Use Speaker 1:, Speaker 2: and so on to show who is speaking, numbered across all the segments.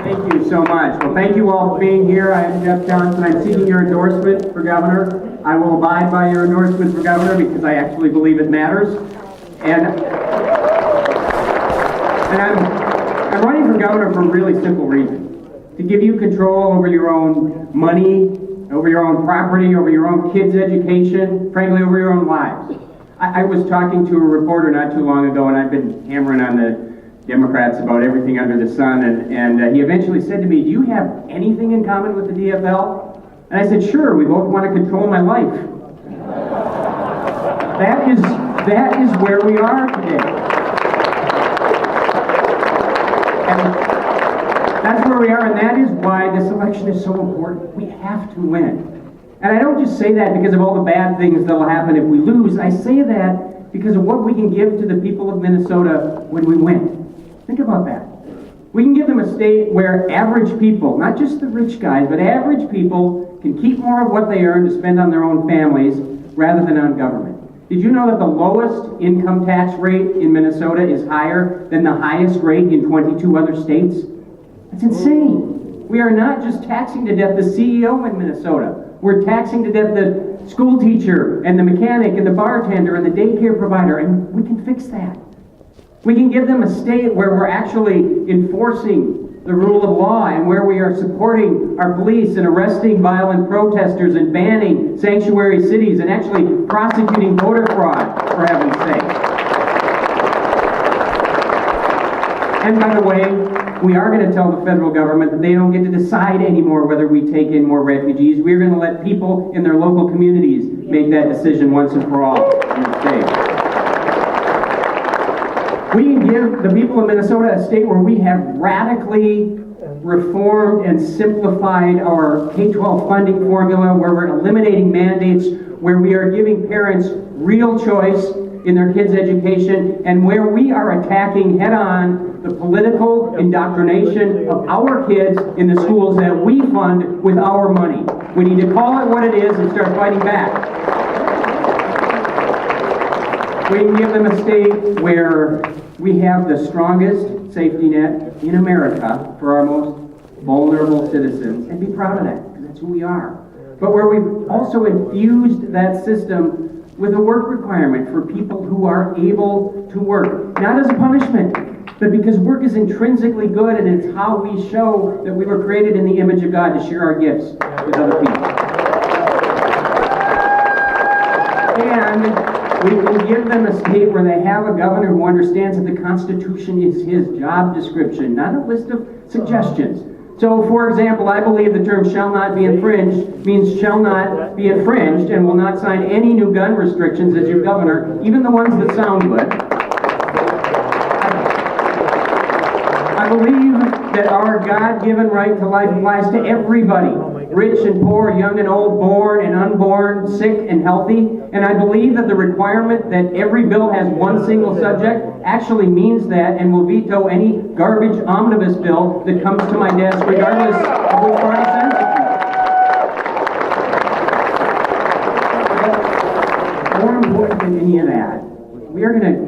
Speaker 1: Thank you so much. Well, thank you all for being here. I am Jeff Johnson. I'm seeking your endorsement for governor. I will abide by your endorsement for governor because I actually believe it matters. And I'm running for governor for a really simple reason. To give you control over your own money, over your own property, over your own kids' education, frankly, over your own lives. I was talking to a reporter not too long ago, and I've been hammering on the Democrats about everything under the sun, and he eventually said to me, "Do you have anything in common with the DFL?" And I said, "Sure, we both want to control my life." That is where we are today. And that's where we are, and that is why this election is so important. We have to win. And I don't just say that because of all the bad things that will happen if we lose. I say that because of what we can give to the people of Minnesota when we win. Think about that. We can give them a state where average people, not just the rich guys, but average people can keep more of what they earn to spend on their own families rather than on government. Did you know that the lowest income tax rate in Minnesota is higher than the highest rate in 22 other states? That's insane. We are not just taxing to death the CEO in Minnesota. We're taxing to death the school teacher and the mechanic and the bartender and the daycare provider, and we can fix that. We can give them a state where we're actually enforcing the rule of law and where we are supporting our police and arresting violent protesters and banning sanctuary cities and actually prosecuting voter fraud, for heaven's sake. And by the way, we are going to tell the federal government that they don't get to decide anymore whether we take in more refugees. We're going to let people in their local communities make that decision once and for all in the state. We can give the people of Minnesota a state where we have radically reformed and simplified our K-12 funding formula, where we're eliminating mandates, where we are giving parents real choice in their kids' education, and where we are attacking head-on the political indoctrination of our kids in the schools that we fund with our money. We need to call it what it is and start fighting back. We can give them a state where we have the strongest safety net in America for our most vulnerable citizens, and be proud of that, because that's who we are. But where we've also infused that system with a work requirement for people who are able to work, not as a punishment, but because work is intrinsically good, and it's how we show that we were created in the image of God to share our gifts with other people. And we can give them a state where they have a governor who understands that the Constitution is his job description, not a list of suggestions. So, for example, I believe the term "shall not be infringed" means shall not be infringed, and will not sign any new gun restrictions as your governor, even the ones that sound good. I believe that our God-given right to life applies to everybody, rich and poor, young and old, born and unborn, sick and healthy. And I believe that the requirement that every bill has one single subject actually means that, and will veto any garbage omnibus bill that comes to my desk, regardless of which party sends it to me. More important than any of that, we are going to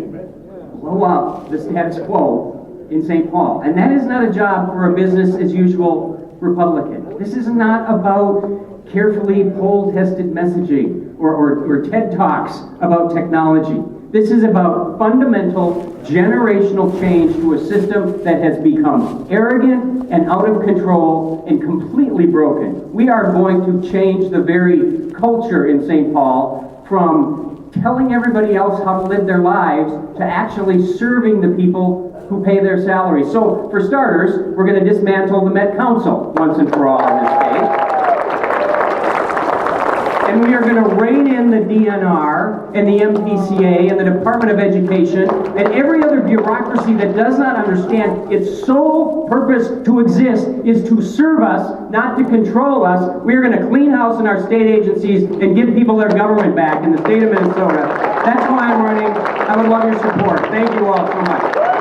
Speaker 1: blow up the status quo in St. Paul. And that is not a job for a business-as-usual Republican. This is not about carefully poll-tested messaging or TED Talks about technology. This is about fundamental, generational change to a system that has become arrogant and out of control and completely broken. We are going to change the very culture in St. Paul from telling everybody else how to live their lives to actually serving the people who pay their salaries. So, for starters, we're going to dismantle the Met Council once and for all in this state. And we are going to rein in the DNR and the MPCA and the Department of Education and every other bureaucracy that does not understand its sole purpose to exist is to serve us, not to control us. We are going to clean house in our state agencies and give people their government back in the state of Minnesota. That's why I'm running. I would love your support. Thank you all so much.